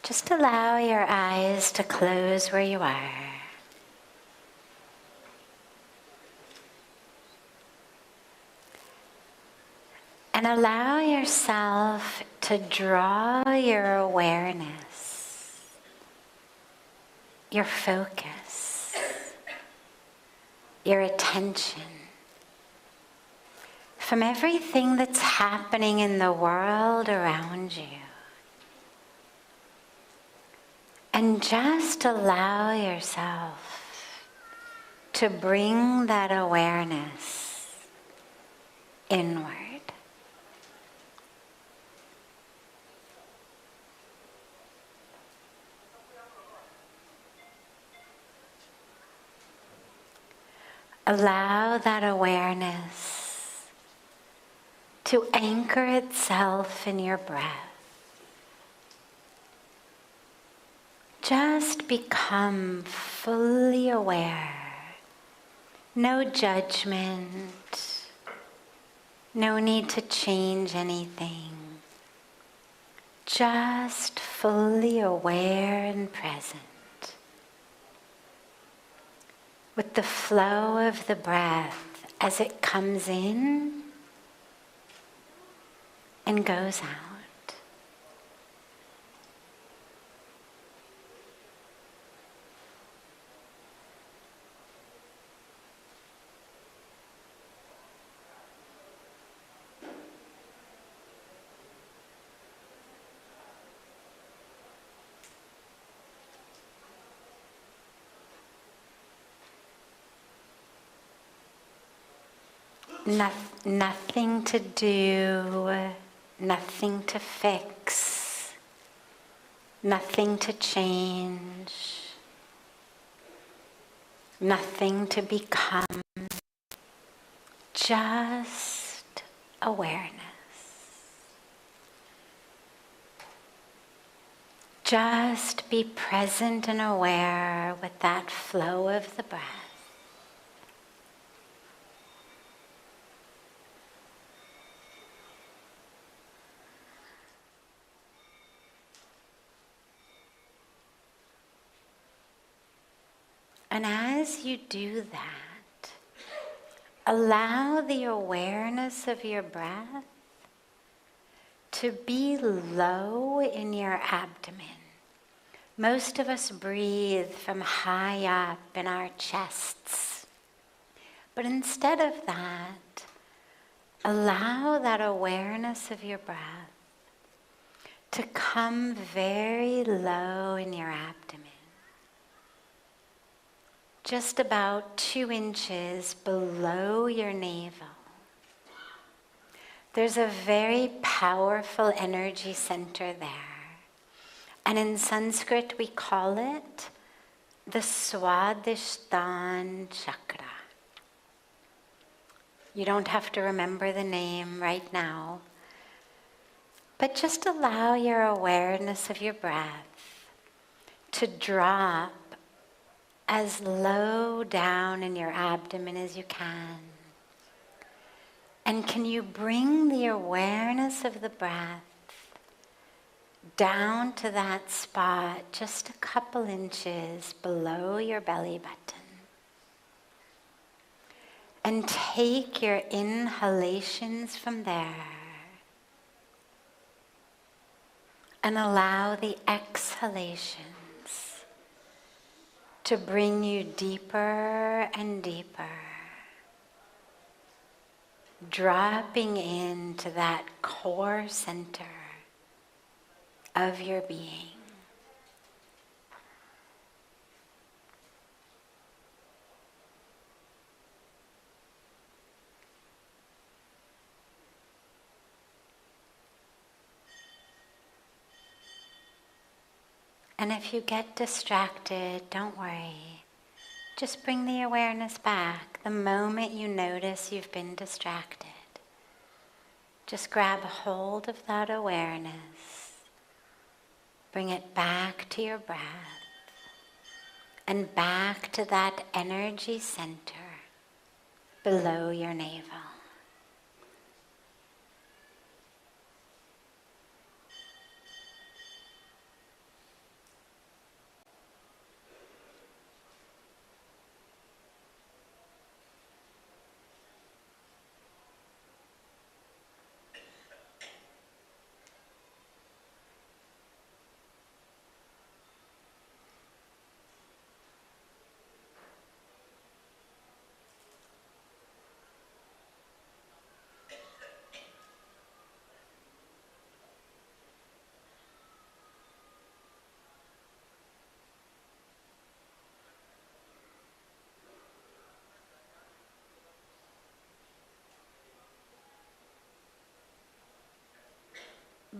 Just allow your eyes to close where you are. And allow yourself to draw your awareness, your focus, your attention from everything that's happening in the world around you. And just allow yourself to bring that awareness inward. Allow that awareness to anchor itself in your breath. Just become fully aware. No judgment. No need to change anything. Just fully aware and present. With the flow of the breath as it comes in and goes out. Nothing to do, nothing to fix, nothing to change, nothing to become, just awareness. Just be present and aware with that flow of the breath. And as you do that, allow the awareness of your breath to be low in your abdomen. Most of us breathe from high up in our chests. But instead of that, allow that awareness of your breath to come very low in your abdomen. Just about 2 inches below your navel. There's a very powerful energy center there. And in Sanskrit we call it the Swadhisthana chakra. You don't have to remember the name right now. But just allow your awareness of your breath to drop as low down in your abdomen as you can. And can you bring the awareness of the breath down to that spot just a couple inches below your belly button? And take your inhalations from there. And allow the exhalations to bring you deeper and deeper, dropping into that core center of your being. And if you get distracted, don't worry. Just bring the awareness back the moment you notice you've been distracted. Just grab a hold of that awareness. Bring it back to your breath and back to that energy center below your navel.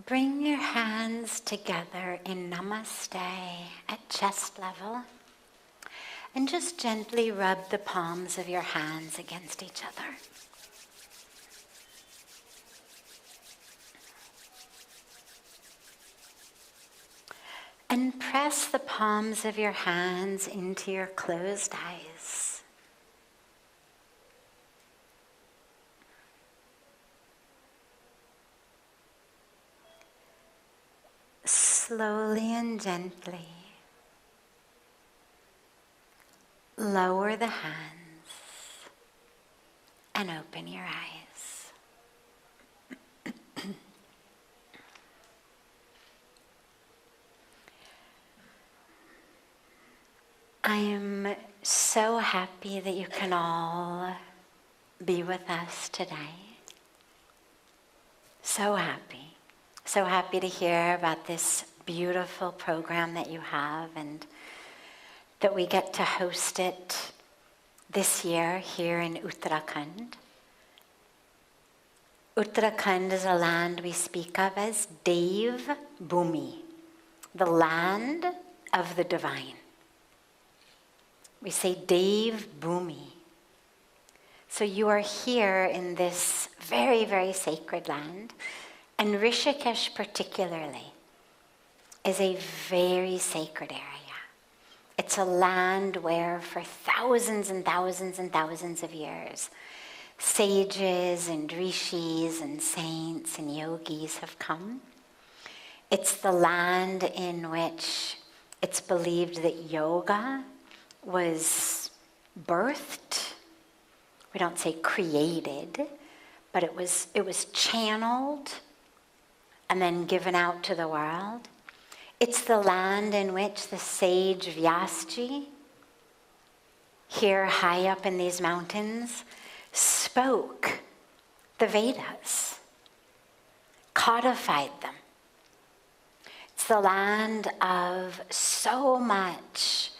Bring your hands together in Namaste at chest level and just gently rub the palms of your hands against each other. And press the palms of your hands into your closed eyes. Slowly and gently lower the hands and open your eyes. I am so happy that you can all be with us today. So happy. So happy to hear about this beautiful program that you have and that we get to host it this year here in Uttarakhand. Uttarakhand is a land we speak of as Dev Bhumi, the land of the divine. We say Dev Bhumi. So you are here in this very, very sacred land, and Rishikesh particularly is a very sacred area. It's a land where for thousands and thousands and thousands of years, sages and rishis and saints and yogis have come. It's the land in which it's believed that yoga was birthed. We don't say created, but it was channeled and then given out to the world. It's the land in which the sage Vyasji, here high up in these mountains, spoke the Vedas, codified them. It's the land of so much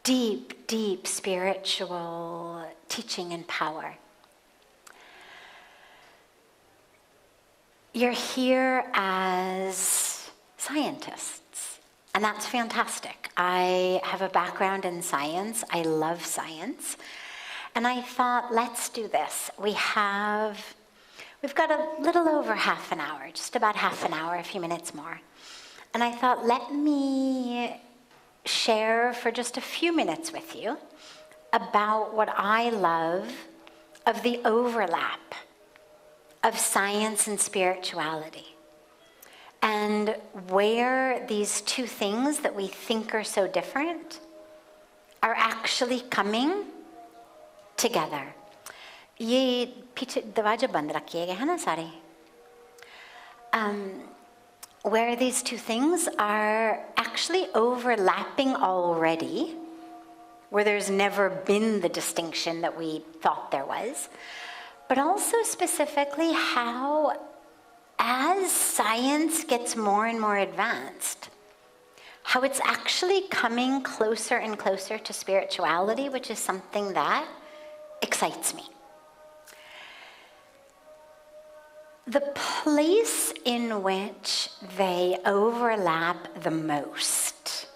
deep, deep spiritual teaching and power. You're here as scientists, and that's fantastic. I have a background in science. I love science. And I thought, let's do this. We've got a little over half an hour, just about half an hour, a few minutes more. And I thought, let me share for just a few minutes with you about what I love of the overlap of science and spirituality, and where these two things that we think are so different are actually coming together. ये पीछे दरवाजा बंद रखिएगा है ना सारे? Where these two things are actually overlapping already, where there's never been the distinction that we thought there was, but also specifically how, as science gets more and more advanced, how it's actually coming closer and closer to spirituality, which is something that excites me. The place in which they overlap the most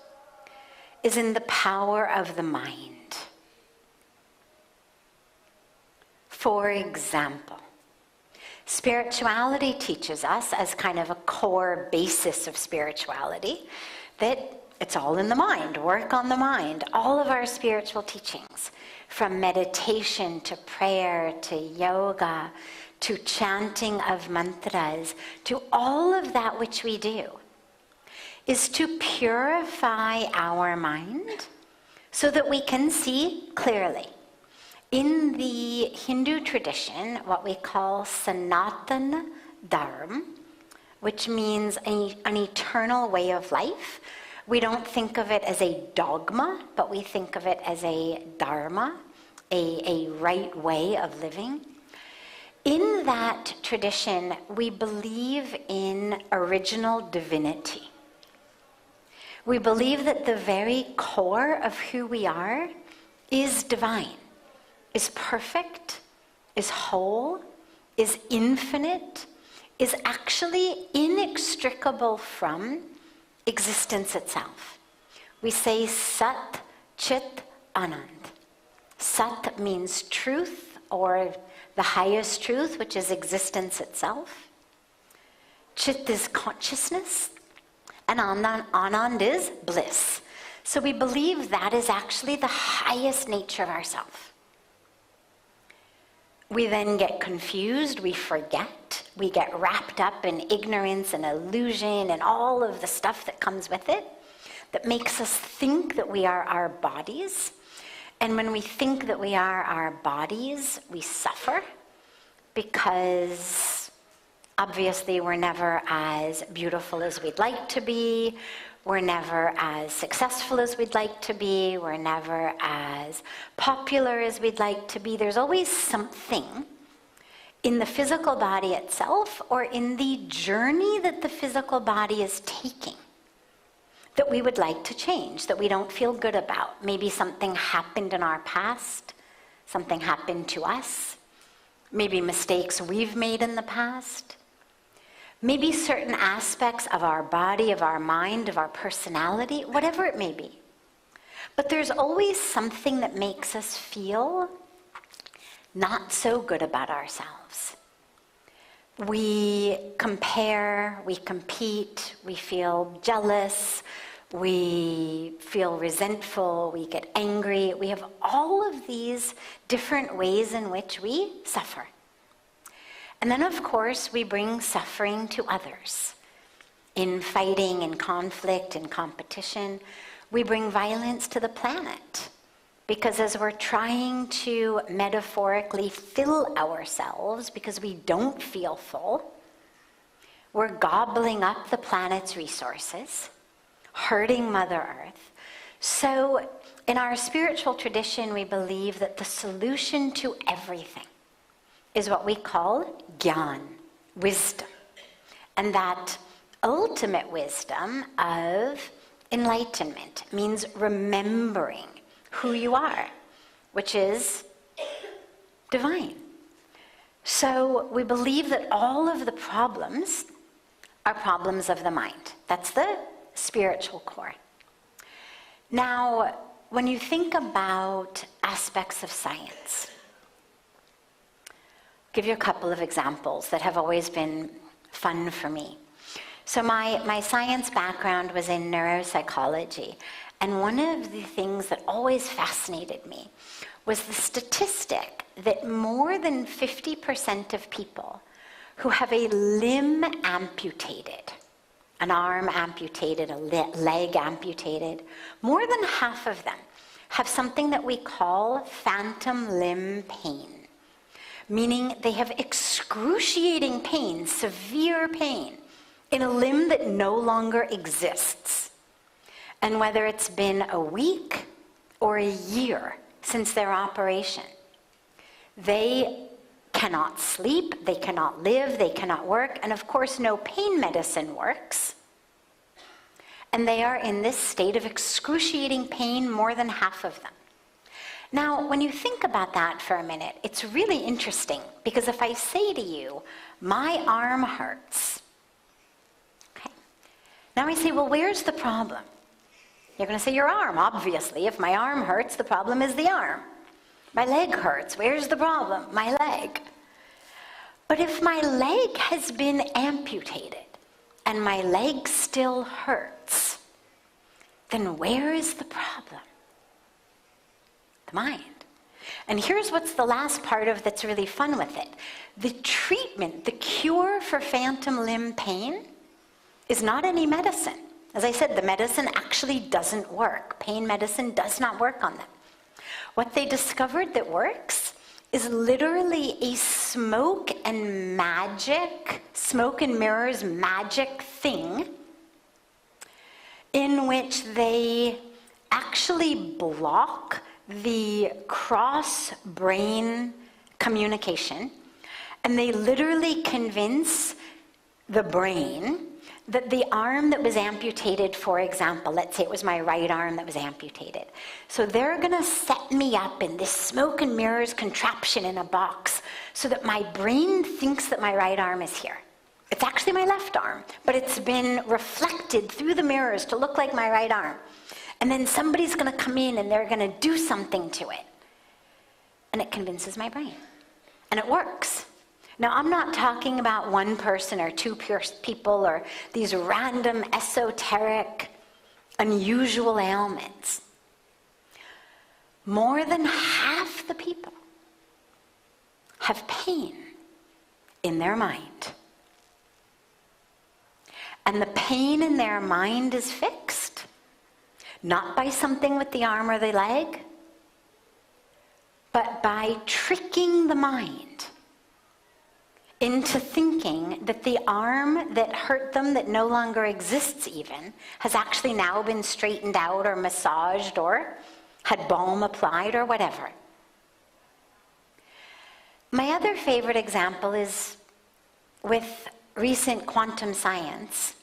is in the power of the mind. For example, spirituality teaches us, as kind of a core basis of spirituality, that it's all in the mind, work on the mind. All of our spiritual teachings, from meditation to prayer to yoga, to chanting of mantras, to all of that which we do, is to purify our mind so that we can see clearly. In the Hindu tradition, what we call Sanatana Dharma, which means an eternal way of life, we don't think of it as a dogma, but we think of it as a dharma, a right way of living. In that tradition, we believe in original divinity. We believe that the very core of who we are is divine, is perfect, is whole, is infinite, is actually inextricable from existence itself. We say Sat, Chit, Anand. Sat means truth, or the highest truth, which is existence itself. Chit is consciousness, and Anand is bliss. So we believe that is actually the highest nature of ourself. We then get confused, we forget, we get wrapped up in ignorance and illusion and all of the stuff that comes with it that makes us think that we are our bodies. And when we think that we are our bodies, we suffer because obviously we're never as beautiful as we'd like to be. We're never as successful as we'd like to be. We're never as popular as we'd like to be. There's always something in the physical body itself or in the journey that the physical body is taking that we would like to change, that we don't feel good about. Maybe something happened in our past, something happened to us, maybe mistakes we've made in the past, maybe certain aspects of our body, of our mind, of our personality, whatever it may be. But there's always something that makes us feel not so good about ourselves. We compare, we compete, we feel jealous, we feel resentful, we get angry. We have all of these different ways in which we suffer. And then, of course, we bring suffering to others. In fighting, in conflict, in competition, we bring violence to the planet. Because as we're trying to metaphorically fill ourselves because we don't feel full, we're gobbling up the planet's resources, hurting Mother Earth. So in our spiritual tradition, we believe that the solution to everything is what we call Gyan, wisdom. And that ultimate wisdom of enlightenment means remembering who you are, which is divine. So we believe that all of the problems are problems of the mind. That's the spiritual core. Now, when you think about aspects of science, I'll give you a couple of examples that have always been fun for me. So my science background was in neuropsychology. And one of the things that always fascinated me was the statistic that more than 50% of people who have a limb amputated, an arm amputated, a leg amputated, more than half of them have something that we call phantom limb pain, meaning they have excruciating pain, severe pain, in a limb that no longer exists. And whether it's been a week or a year since their operation, they cannot sleep, they cannot live, they cannot work, and of course no pain medicine works. And they are in this state of excruciating pain, more than half of them. Now, when you think about that for a minute, it's really interesting, because if I say to you, my arm hurts, okay, now I say, well, where's the problem? You're going to say your arm, obviously. If my arm hurts, the problem is the arm. My leg hurts. Where's the problem? My leg. But if my leg has been amputated and my leg still hurts, then where is the problem? The mind. And here's what's the last part of that's really fun with it. The treatment, the cure for phantom limb pain is not any medicine. As I said, the medicine actually doesn't work. Pain medicine does not work on them. What they discovered that works is literally a smoke and mirrors magic thing in which they actually block the cross-brain communication, and they literally convince the brain that the arm that was amputated, for example, let's say it was my right arm that was amputated. So they're gonna set me up in this smoke and mirrors contraption in a box so that my brain thinks that my right arm is here. It's actually my left arm, but it's been reflected through the mirrors to look like my right arm. And then somebody's going to come in and they're going to do something to it. And it convinces my brain. And it works. Now, I'm not talking about one person or two people or these random, esoteric, unusual ailments. More than half the people have pain in their mind. And the pain in their mind is fixed, not by something with the arm or the leg, but by tricking the mind into thinking that the arm that hurt them, that no longer exists even, has actually now been straightened out or massaged or had balm applied or whatever. My other favorite example is with recent quantum science.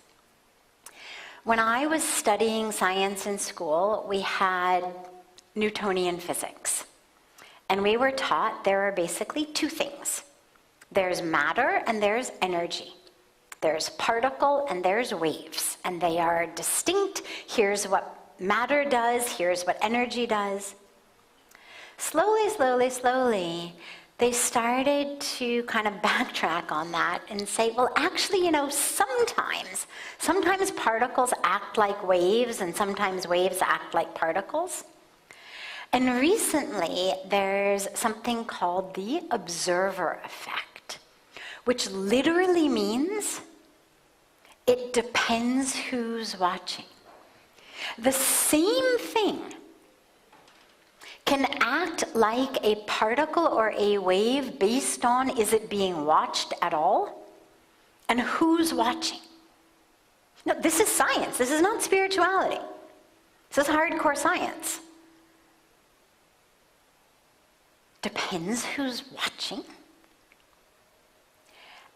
When I was studying science in school, we had Newtonian physics. And we were taught there are basically two things. There's matter and there's energy. There's particle and there's waves. And they are distinct. Here's what matter does. Here's what energy does. Slowly, they started to kind of backtrack on that and say, well, actually, sometimes particles act like waves and sometimes waves act like particles. And recently, there's something called the observer effect, which literally means it depends who's watching. The same thing can act like a particle or a wave based on is it being watched at all and who's watching. No, this is science. This is not spirituality. This is hardcore science. Depends who's watching.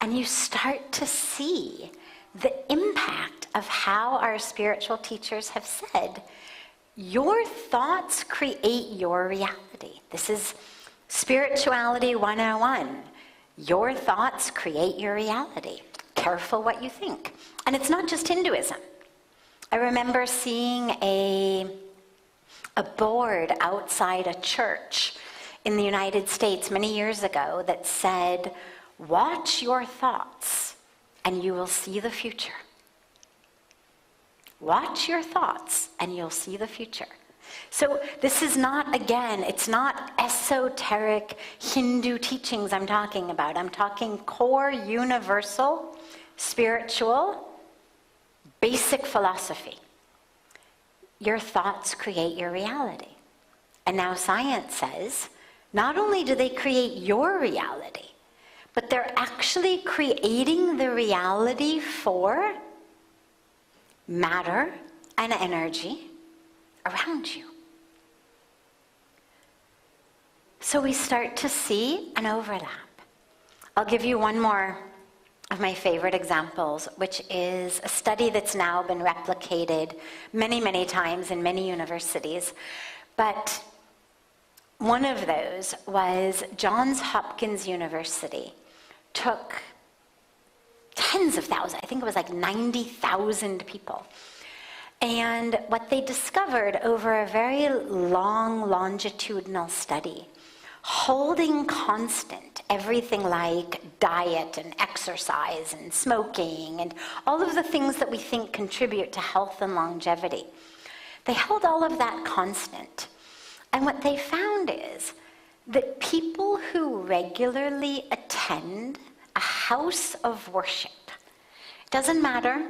And you start to see the impact of how our spiritual teachers have said, your thoughts create your reality. This is Spirituality 101. Your thoughts create your reality. Careful what you think. And it's not just Hinduism. I remember seeing a board outside a church in the United States many years ago that said, watch your thoughts and you will see the future. Watch your thoughts and you'll see the future. So this is not, again, it's not esoteric Hindu teachings I'm talking about. I'm talking core, universal, spiritual, basic philosophy. Your thoughts create your reality. And now science says, not only do they create your reality, but they're actually creating the reality for matter and energy around you. So we start to see an overlap. I'll give you one more of my favorite examples, which is a study that's now been replicated many, many times in many universities. But one of those was Johns Hopkins University took tens of thousands, I think it was like 90,000 people. And what they discovered over a very long longitudinal study, holding constant everything like diet and exercise and smoking and all of the things that we think contribute to health and longevity. They held all of that constant. And what they found is that people who regularly attend a house of worship, it doesn't matter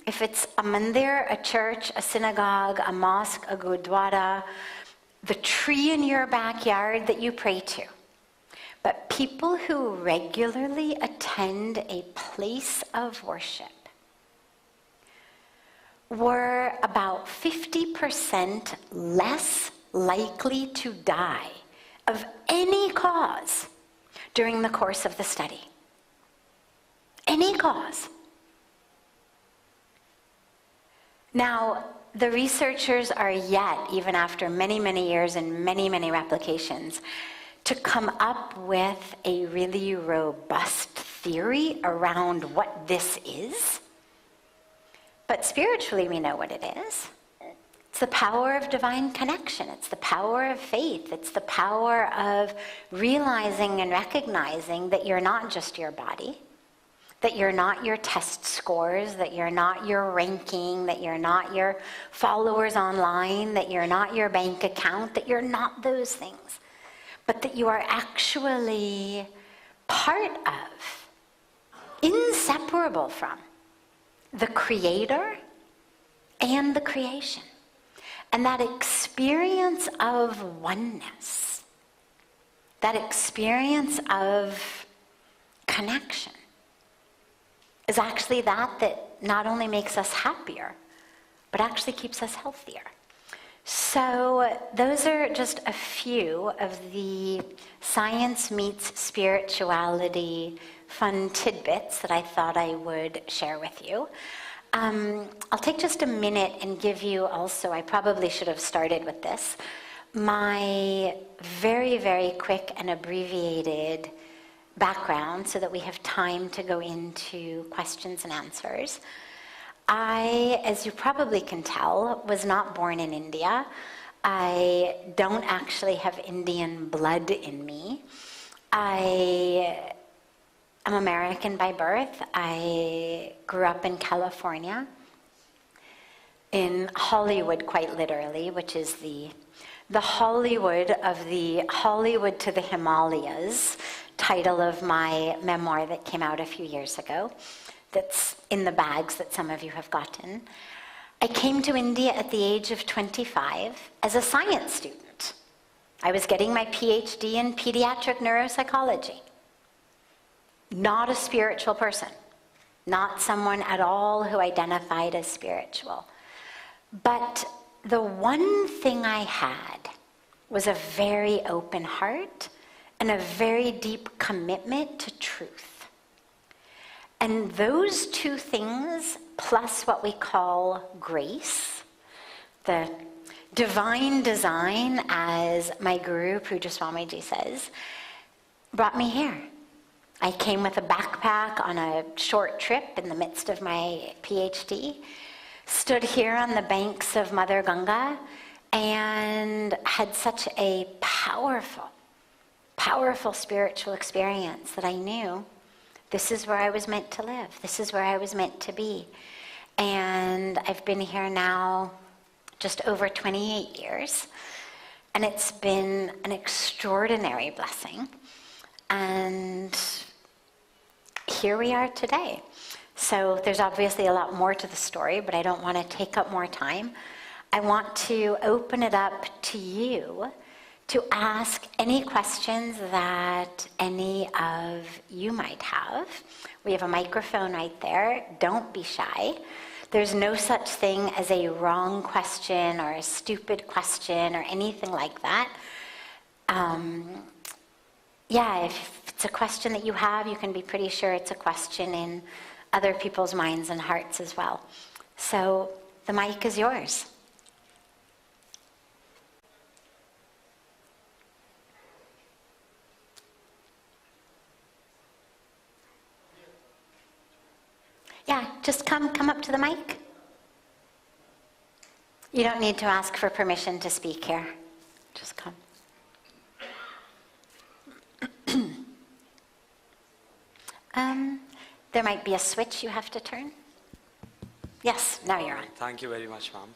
if it's a mandir, a church, a synagogue, a mosque, a gurdwara, the tree in your backyard that you pray to, but people who regularly attend a place of worship were about 50% less likely to die of any cause during the course of the study. Any cause. Now, the researchers are yet, even after many, many years and many, many replications, to come up with a really robust theory around what this is. But spiritually, we know what it is. It's the power of divine connection. It's the power of faith. It's the power of realizing and recognizing that you're not just your body, that you're not your test scores, that you're not your ranking, that you're not your followers online, that you're not your bank account, that you're not those things, but that you are actually part of, inseparable from, the Creator and the creation. And that experience of oneness, that experience of connection, is actually that not only makes us happier, but actually keeps us healthier. So those are just a few of the science meets spirituality fun tidbits that I thought I would share with you. I'll take just a minute and give you also, I probably should have started with this, my very, very quick and abbreviated background so that we have time to go into questions and answers. I, as you probably can tell, was not born in India. I don't actually have Indian blood in me. I am American by birth. I grew up in California, in Hollywood quite literally, which is the Hollywood of the Hollywood to the Himalayas title of my memoir that came out a few years ago, that's in the bags that some of you have gotten. I came to India at the age of 25 as a science student. I was getting my PhD in pediatric neuropsychology. Not a spiritual person, not someone at all who identified as spiritual. But the one thing I had was a very open heart and a very deep commitment to truth. And those two things, plus what we call grace, the divine design, as my guru Pujya Sadhviji says, brought me here. I came with a backpack on a short trip in the midst of my PhD, stood here on the banks of Mother Ganga, and had such a powerful, powerful spiritual experience that I knew this is where I was meant to live. This is where I was meant to be. And I've been here now just over 28 years, and it's been an extraordinary blessing. And here we are today. So there's obviously a lot more to the story, but I don't want to take up more time. I want to open it up to you to ask any questions that any of you might have. We have a microphone right there. Don't be shy. There's no such thing as a wrong question or a stupid question or anything like that. Yeah, if it's a question that you have, you can be pretty sure it's a question in other people's minds and hearts as well. So the mic is yours. Yeah, just come up to the mic. You don't need to ask for permission to speak here. Just come. There might be a switch you have to turn. Yes, now you're on. Thank you very much, ma'am.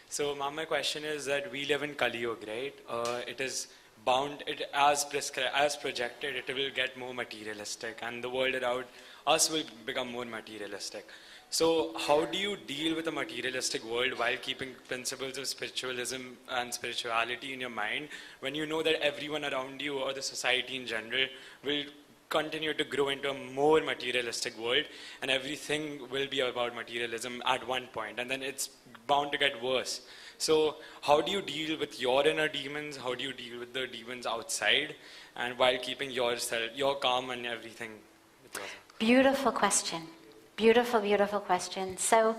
So, ma'am, my question is that we live in Kali Yuga, right? It is bound, as projected, it will get more materialistic, and the world around us will become more materialistic. So, how do you deal with a materialistic world while keeping principles of spiritualism and spirituality in your mind, when you know that everyone around you or the society in general will continue to grow into a more materialistic world, and everything will be about materialism at one point, and then it's bound to get worse. So how do you deal with your inner demons? How do you deal with the demons outside, and while keeping yourself, your calm and everything with yourself? Beautiful question. Beautiful, beautiful question. So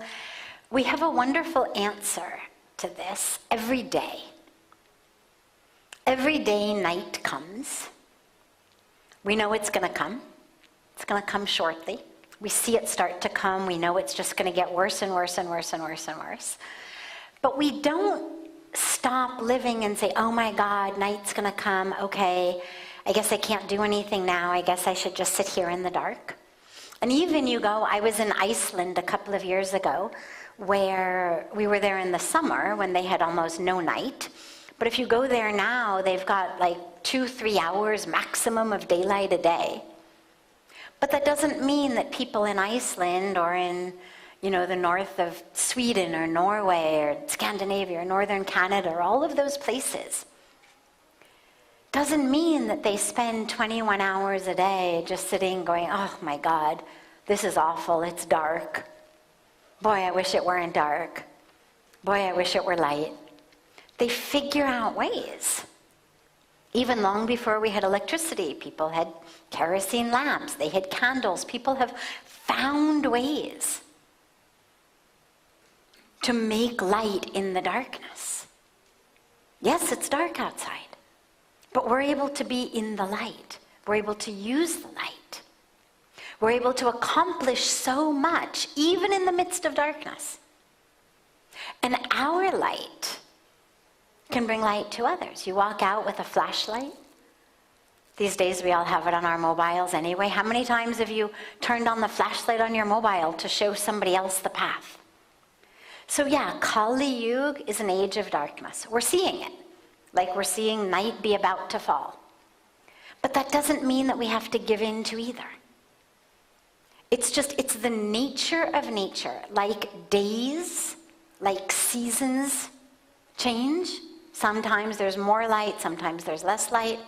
we have a wonderful answer to this every day. Every day night comes. We know it's going to come. It's going to come shortly. We see it start to come. We know it's just going to get worse and worse and worse and worse and worse. But we don't stop living and say, oh my God, night's going to come. Okay, I guess I can't do anything now. I guess I should just sit here in the dark. And even I was in Iceland a couple of years ago, where we were there in the summer when they had almost no night. But if you go there now, they've got like 2-3 hours maximum of daylight a day. But that doesn't mean that people in Iceland or in, the north of Sweden or Norway or Scandinavia or northern Canada or all of those places, doesn't mean that they spend 21 hours a day just sitting going, oh my God, this is awful, it's dark. Boy, I wish it weren't dark. Boy, I wish it were light. They figure out ways. Even long before we had electricity, people had kerosene lamps, they had candles. People have found ways to make light in the darkness. Yes, it's dark outside, but we're able to be in the light. We're able to use the light. We're able to accomplish so much, even in the midst of darkness. And our light can bring light to others. You walk out with a flashlight. These days we all have it on our mobiles anyway. How many times have you turned on the flashlight on your mobile to show somebody else the path? So yeah, Kali Yuga is an age of darkness. We're seeing it, like we're seeing night be about to fall. But that doesn't mean that we have to give in to either. It's the nature of nature. Like days, like seasons change. Sometimes there's more light, sometimes there's less light.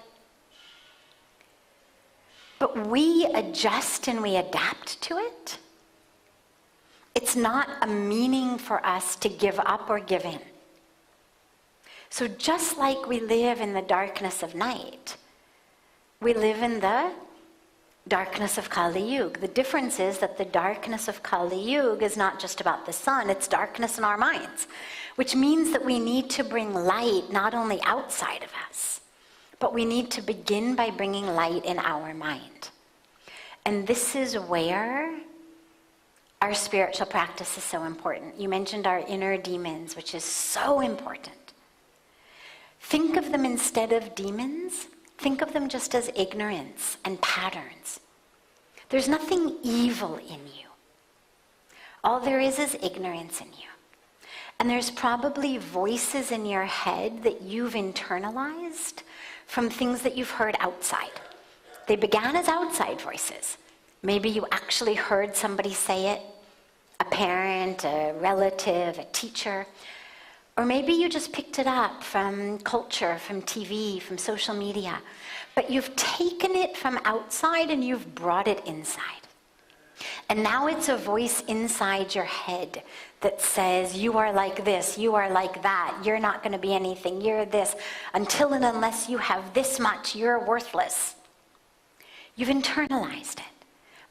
But we adjust and we adapt to it. It's not a meaning for us to give up or give in. So just like we live in the darkness of night, we live in the darkness of Kali Yuga. The difference is that the darkness of Kali Yuga is not just about the sun, it's darkness in our minds, which means that we need to bring light not only outside of us, but we need to begin by bringing light in our mind. And this is where our spiritual practice is so important. You mentioned our inner demons, which is so important. Think of them instead of demons, think of them just as ignorance and patterns. There's nothing evil in you. All there is ignorance in you. And there's probably voices in your head that you've internalized from things that you've heard outside. They began as outside voices. Maybe you actually heard somebody say it, a parent, a relative, a teacher. Or maybe you just picked it up from culture, from TV, from social media. But you've taken it from outside and you've brought it inside. And now it's a voice inside your head that says, you are like this, you are like that, you're not going to be anything, you're this. Until and unless you have this much, you're worthless. You've internalized it.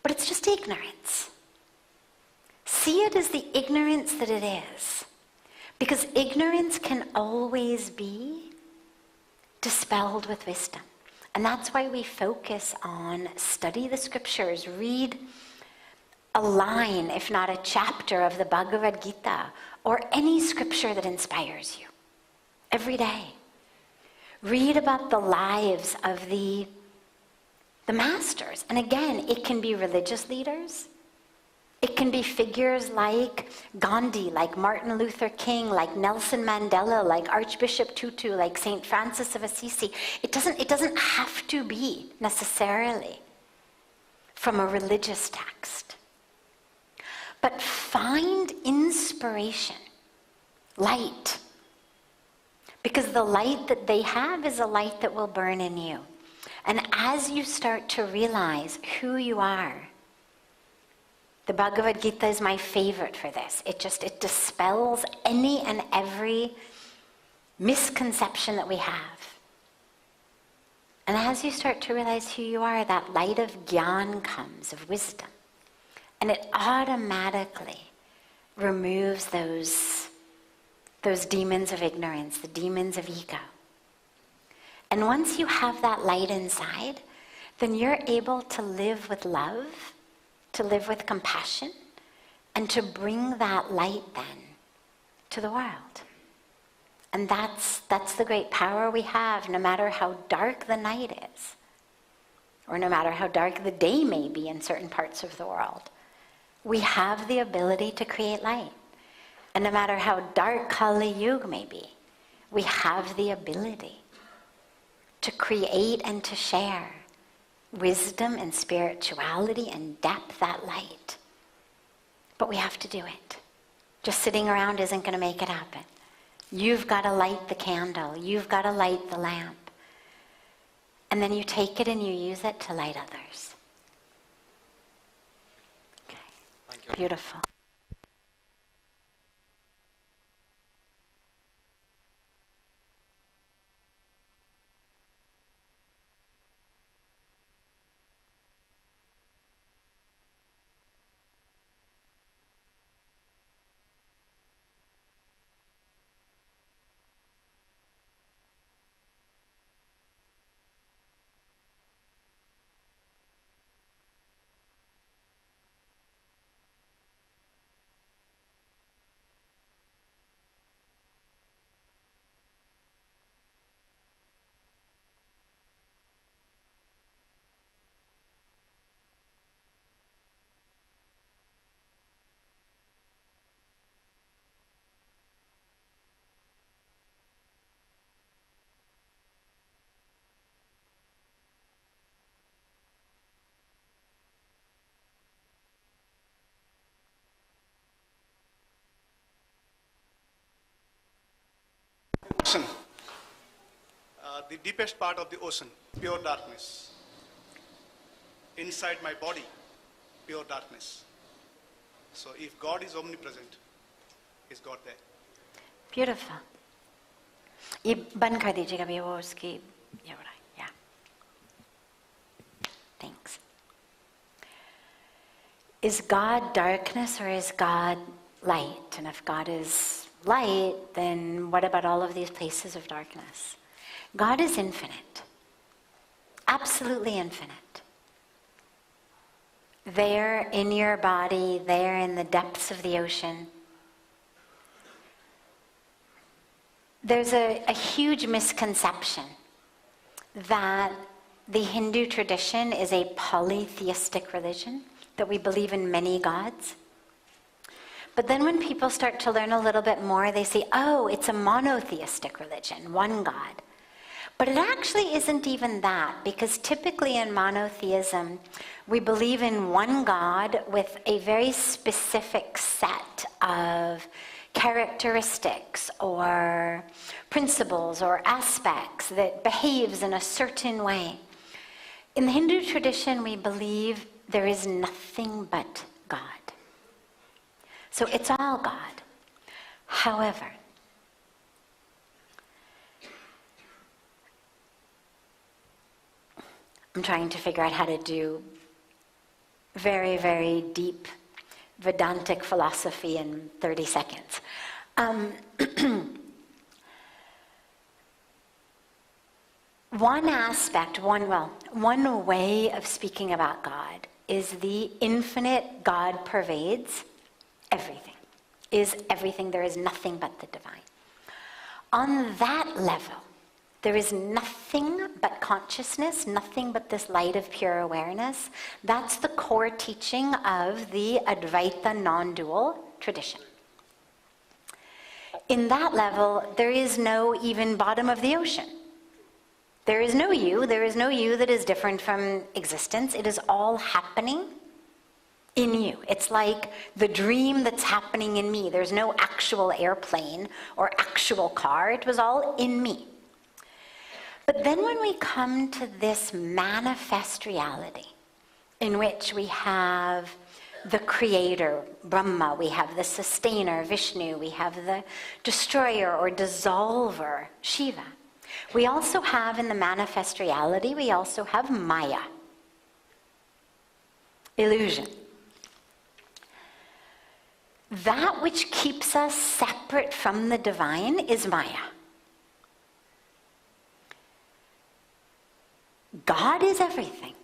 But it's just ignorance. See it as the ignorance that it is. Because ignorance can always be dispelled with wisdom. And that's why we focus on study the scriptures, read a line, if not a chapter of the Bhagavad Gita, or any scripture that inspires you, every day. Read about the lives of the masters. And again, it can be religious leaders. It can be figures like Gandhi, like Martin Luther King, like Nelson Mandela, like Archbishop Tutu, like St. Francis of Assisi. It doesn't have to be necessarily from a religious text. But find inspiration, light. Because the light that they have is a light that will burn in you. And as you start to realize who you are, the Bhagavad Gita is my favorite for this. It dispels any and every misconception that we have. And as you start to realize who you are, that light of Gyan comes, of wisdom. And it automatically removes those demons of ignorance, the demons of ego. And once you have that light inside, then you're able to live with love, to live with compassion, and to bring that light then to the world. And that's the great power we have, no matter how dark the night is, or no matter how dark the day may be in certain parts of the world. We have the ability to create light. And no matter how dark Kali Yuga may be, we have the ability to create and to share wisdom and spirituality and depth, that light. But we have to do it. Just sitting around isn't going to make it happen. You've got to light the candle. You've got to light the lamp. And then you take it and you use it to light others. Okay. Thank you. Beautiful. Ocean. The deepest part of the ocean, pure darkness. Inside my body, pure darkness. So if God is omnipresent, is God there? Beautiful. ये बंद कर दीजिएगा अभी वो उसकी ये हो रहा है. Yeah. Thanks. Is God darkness or is God light? And if God is light, then what about all of these places of darkness? God is infinite. Absolutely infinite. There in your body, there in the depths of the ocean, there's a huge misconception that the Hindu tradition is a polytheistic religion, that we believe in many gods. But then when people start to learn a little bit more, they say, oh, it's a monotheistic religion, one God. But it actually isn't even that, because typically in monotheism, we believe in one God with a very specific set of characteristics or principles or aspects that behaves in a certain way. In the Hindu tradition, we believe there is nothing but God. So it's all God. However, I'm trying to figure out how to do very, very deep Vedantic philosophy in 30 seconds. One aspect, one way of speaking about God is the infinite God pervades everything, is everything. There is nothing but the divine. On that level, there is nothing but consciousness, nothing but this light of pure awareness. That's the core teaching of the Advaita non-dual tradition. In that level, there is no even bottom of the ocean. There is no you that is different from existence. It is all happening in you. It's like the dream that's happening in me. There's no actual airplane or actual car. It was all in me. But then when we come to this manifest reality, in which we have the creator, Brahma, we have the sustainer, Vishnu, we have the destroyer or dissolver, Shiva. We also have in the manifest reality, we also have Maya, illusion. That which keeps us separate from the divine is Maya. God is everything.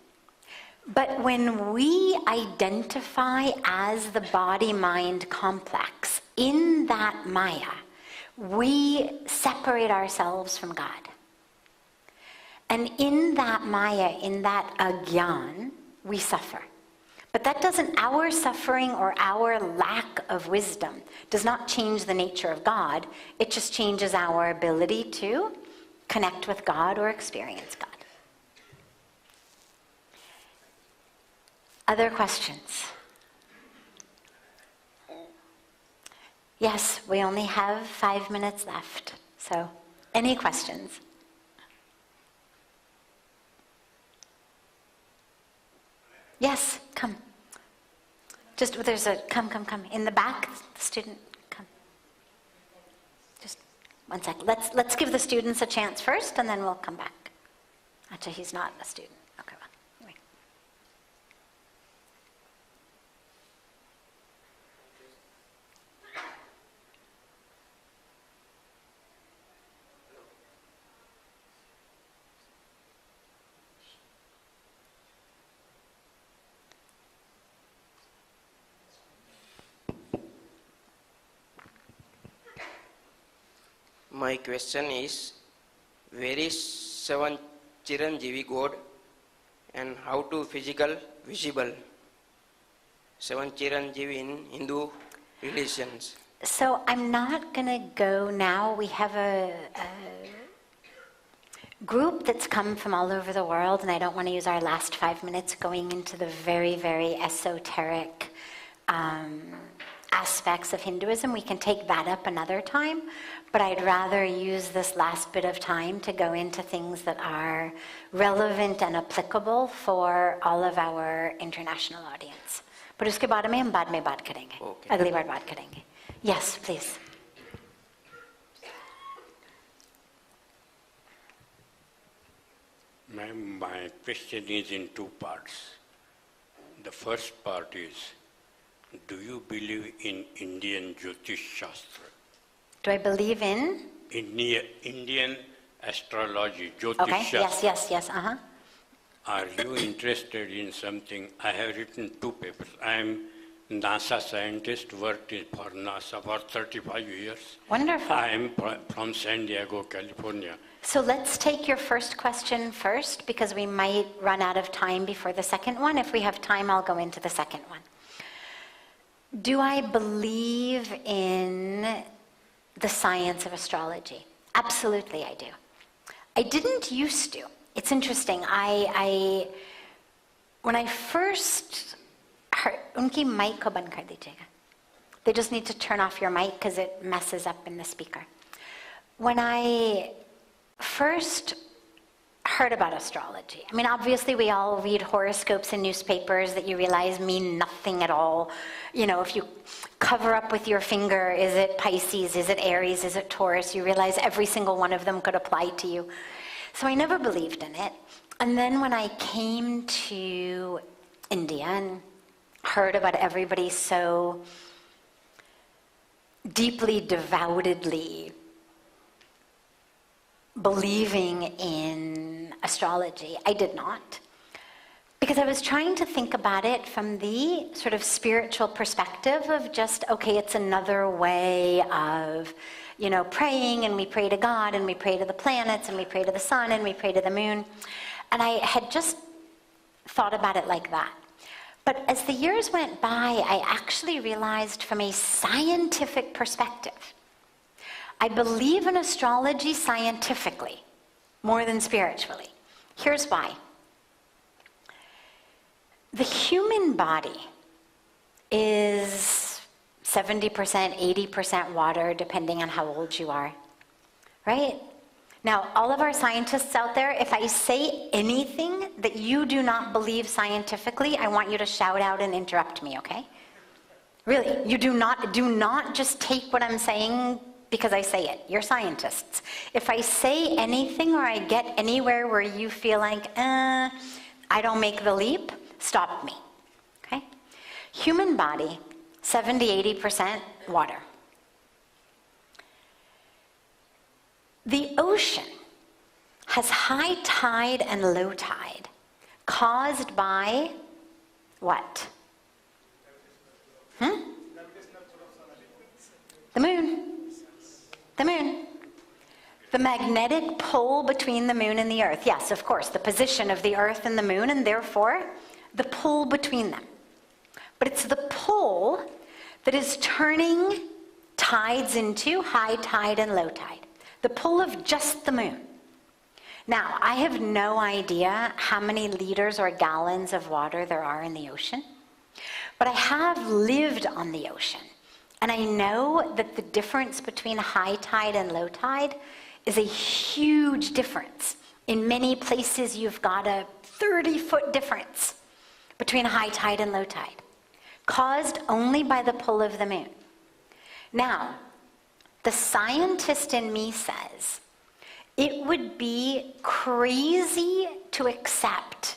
But when we identify as the body-mind complex, in that Maya, we separate ourselves from God. And in that Maya, in that Agyan, we suffer. But that doesn't, our suffering or our lack of wisdom does not change the nature of God. It just changes our ability to connect with God or experience God. Other questions? Yes, we only have 5 minutes left. So, any questions? Yes, come. Just, there's a, come. In the back, the student, come. Just 1 second. Let's give the students a chance first, and then we'll come back. Actually, he's not a student. Okay, well, anyway. My question is, where is 7 Chiranjeevi God and how to physical visible? 7 Chiranjeevi in Hindu religions. So I'm not going to go now. We have a group that's come from all over the world, and I don't want to use our last 5 minutes going into the very, very esoteric aspects of Hinduism. We can take that up another time, but I'd rather use this last bit of time to go into things that are relevant and applicable for all of our international audience. But uske baare mein hum baad mein baat karenge. Okay. Agli baar baat karenge. Yes, please. Ma'am, my question is in 2 parts. The first part is, do you believe in Indian Jyotish Shastra? Do I believe in? Indian astrology, Jyotish Okay, Shastra. yes, Are you interested in something? I have written 2 papers. I am NASA scientist, worked for NASA for 35 years. Wonderful. I am from San Diego, California. So let's take your first question first, because we might run out of time before the second one. If we have time, I'll go into the second one. Do I believe in the science of astrology? Absolutely, I do. I didn't used to. It's interesting. When I first heard, unki mic ko band kar dijiyega. They just need to turn off your mic because it messes up in the speaker. When I first heard about astrology, I mean, obviously we all read horoscopes in newspapers that you realize mean nothing at all. You know, if you cover up with your finger, is it Pisces, is it Aries, is it Taurus, you realize every single one of them could apply to you. So I never believed in it. And then when I came to India and heard about everybody so deeply, devoutedly believing in astrology, I did not. Because I was trying to think about it from the sort of spiritual perspective of just, okay, it's another way of, you know, praying, and we pray to God, and we pray to the planets, and we pray to the sun, and we pray to the moon. And I had just thought about it like that. But as the years went by, I actually realized from a scientific perspective, I believe in astrology scientifically more than spiritually. Here's why. The human body is 70%, 80% water, depending on how old you are, right? Now, all of our scientists out there, if I say anything that you do not believe scientifically, I want you to shout out and interrupt me, okay? Really, you do not just take what I'm saying because I say it. You're scientists. If I say anything or I get anywhere where you feel like, I don't make the leap, stop me, okay? Human body, 70, 80% water. The ocean has high tide and low tide caused by What? The moon. The moon. The magnetic pull between the moon and the earth. Yes, of course, the position of the earth and the moon, and therefore the pull between them. But it's the pull that is turning tides into high tide and low tide. The pull of just the moon. Now, I have no idea how many liters or gallons of water there are in the ocean, but I have lived on the ocean. And I know that the difference between high tide and low tide is a huge difference. In many places, you've got a 30-foot difference between high tide and low tide, caused only by the pull of the moon. Now, the scientist in me says it would be crazy to accept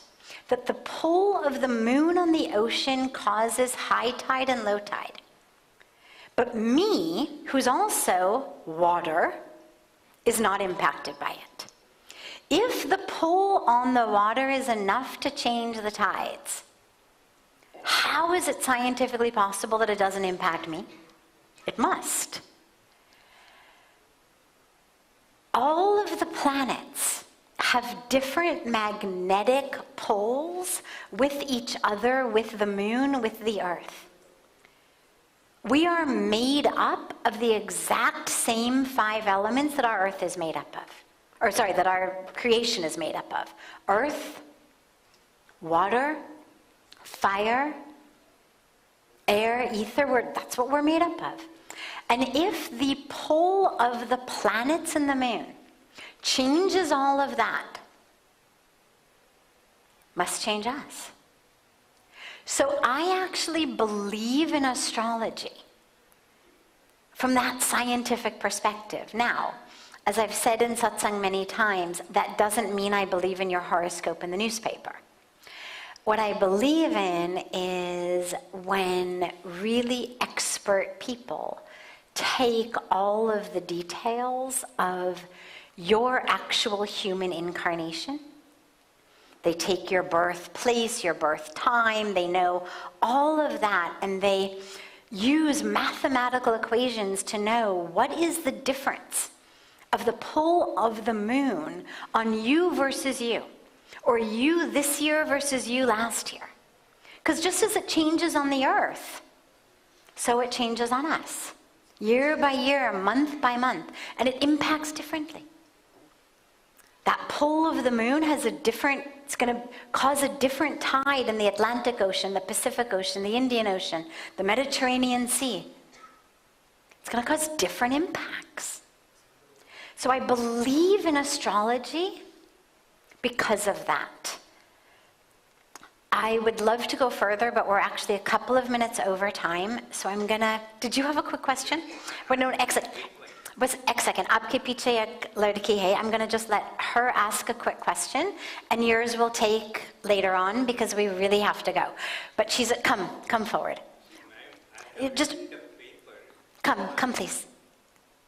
that the pull of the moon on the ocean causes high tide and low tide. But me, who's also water, is not impacted by it. If the pull on the water is enough to change the tides, how is it scientifically possible that it doesn't impact me? It must. All of the planets have different magnetic poles with each other, with the moon, with the earth. We are made up of the exact same 5 elements that our earth is made up of. Or sorry, that our creation is made up of. Earth, water, fire, air, ether, that's what we're made up of. And if the pole of the planets and the moon changes all of that, must change us. So I actually believe in astrology from that scientific perspective. Now, as I've said in satsang many times, that doesn't mean I believe in your horoscope in the newspaper. What I believe in is when really expert people take all of the details of your actual human incarnation. They take your birthplace, your birth time, they know all of that, and they use mathematical equations to know what is the difference of the pull of the moon on you versus you, or you this year versus you last year. Because just as it changes on the earth, so it changes on us, year by year, month by month, and it impacts differently. That pull of the moon has it's going to cause a different tide in the Atlantic Ocean, the Pacific Ocean, the Indian Ocean, the Mediterranean Sea. It's going to cause different impacts. So I believe in astrology because of that. I would love to go further, but we're actually a couple of minutes over time, so I'm going to... Did you have a quick question? Well, no, बस एक second, आपके पीछे एक लड़की है. I'm going to just let her ask a quick question, and yours will take later on because we really have to go. But she's come forward. Just come please.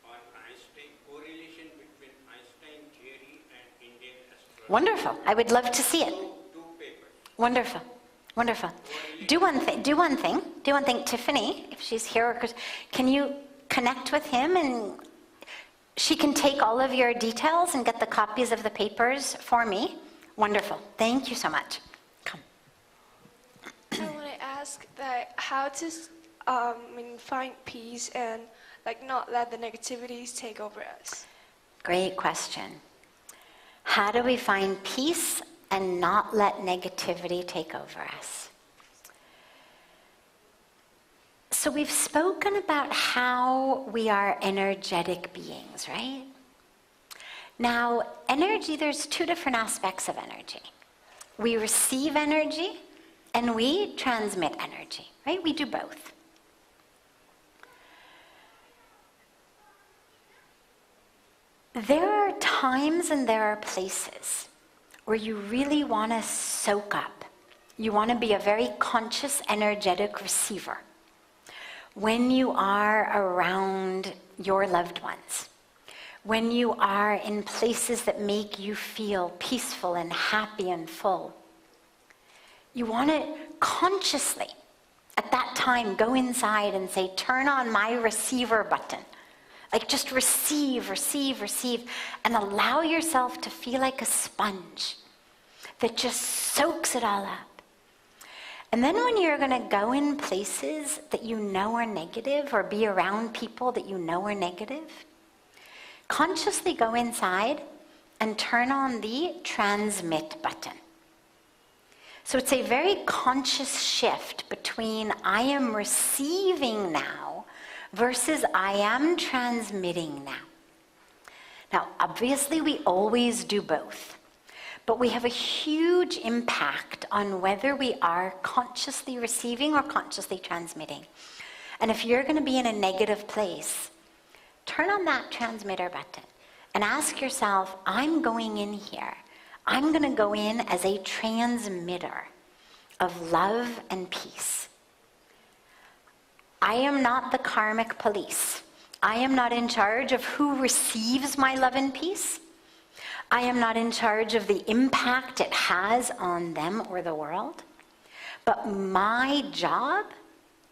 On Einstein, correlation between Einstein theory and Indian astrology. Wonderful. I would love to see it. Two papers. Wonderful. Wonderful. Do one thing. Tiffany, if she's here, can you connect with him, and she can take all of your details and get the copies of the papers for me. Wonderful. Thank you so much. Come. I want to ask that how to find peace and not let the negativities take over us. Great question. How do we find peace and not let negativity take over us? So we've spoken about how we are energetic beings, right? Now, energy, there's 2 different aspects of energy. We receive energy and we transmit energy, right? We do both. There are times and there are places where you really want to soak up. You want to be a very conscious, energetic receiver. When you are around your loved ones, when you are in places that make you feel peaceful and happy and full, you want to consciously, at that time, go inside and say, turn on my receiver button. Like just receive, receive, receive, and allow yourself to feel like a sponge that just soaks it all up. And then when you're going to go in places that you know are negative or be around people that you know are negative, consciously go inside and turn on the transmit button. So it's a very conscious shift between I am receiving now versus I am transmitting now. Now, obviously, we always do both. But we have a huge impact on whether we are consciously receiving or consciously transmitting. And if you're going to be in a negative place, turn on that transmitter button and ask yourself, I'm going in here. I'm going to go in as a transmitter of love and peace. I am not the karmic police. I am not in charge of who receives my love and peace. I am not in charge of the impact it has on them or the world. But my job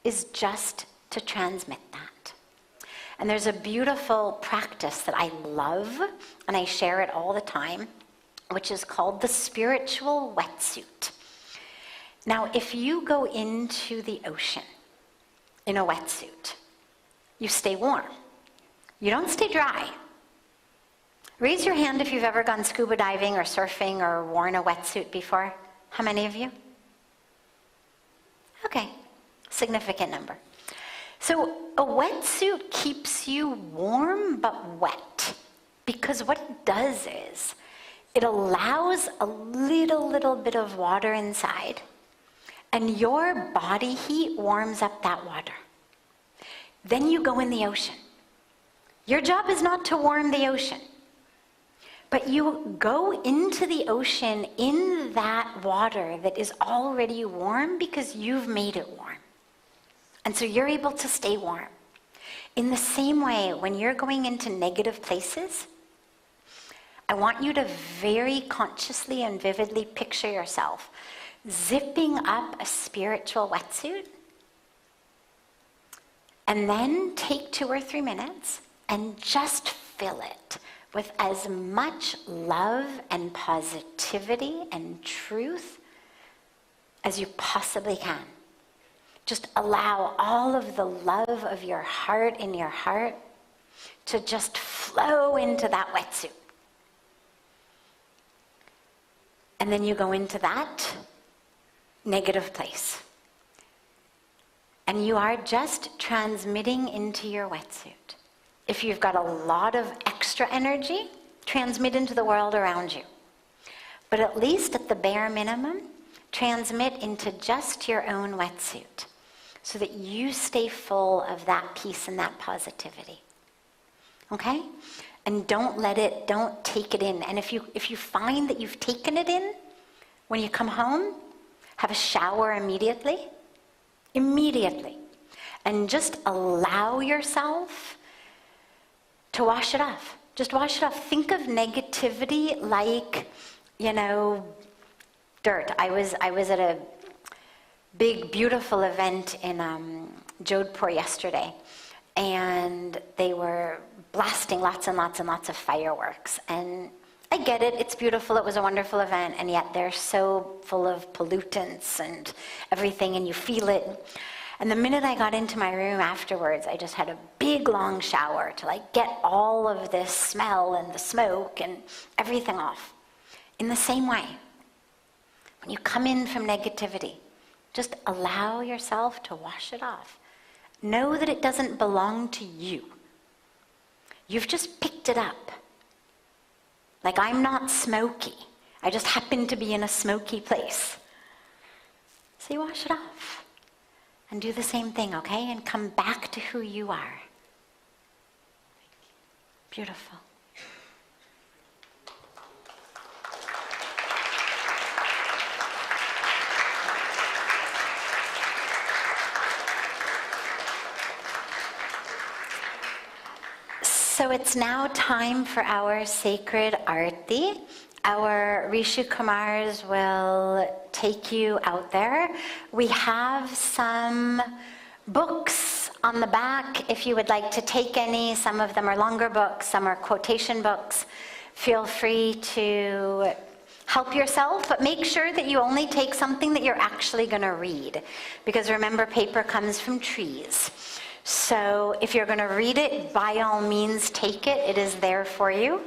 is just to transmit that. And there's a beautiful practice that I love, and I share it all the time, which is called the spiritual wetsuit. Now, if you go into the ocean in a wetsuit, you stay warm. You don't stay dry. Raise your hand if you've ever gone scuba diving or surfing or worn a wetsuit before. How many of you? Okay, significant number. So a wetsuit keeps you warm but wet, because what it does is it allows a little bit of water inside, and your body heat warms up that water. Then you go in the ocean. Your job is not to warm the ocean, but you go into the ocean in that water that is already warm because you've made it warm. And so you're able to stay warm. In the same way, when you're going into negative places, I want you to very consciously and vividly picture yourself zipping up a spiritual wetsuit, and then take 2 or 3 minutes and just fill it with as much love and positivity and truth as you possibly can. Just allow all of the love of your heart in your heart to just flow into that wetsuit. And then you go into that negative place. And you are just transmitting into your wetsuit. If you've got a lot of extra energy, transmit into the world around you. But at least at the bare minimum, transmit into just your own wetsuit so that you stay full of that peace and that positivity. Okay? And don't take it in. And if you find that you've taken it in, when you come home, have a shower immediately. And just allow yourself to wash it off. Just wash it off. Think of negativity like, dirt. I was at a big, beautiful event in Jodhpur yesterday, and they were blasting lots and lots and lots of fireworks. And I get it, it's beautiful, it was a wonderful event, and yet they're so full of pollutants and everything, and you feel it. And the minute I got into my room afterwards, I just had a big, long shower to get all of this smell and the smoke and everything off. In the same way, when you come in from negativity, just allow yourself to wash it off. Know that it doesn't belong to you. You've just picked it up. Like, I'm not smoky. I just happen to be in a smoky place. So you wash it off. And do the same thing, okay? And come back to who you are. Beautiful. So it's now time for our sacred arati. Our Rishi Kumars will take you out there. We have some books on the back if you would like to take any. Some of them are longer books, some are quotation books. Feel free to help yourself, but make sure that you only take something that you're actually going to read. Because remember, paper comes from trees. So if you're going to read it, by all means take it. It is there for you.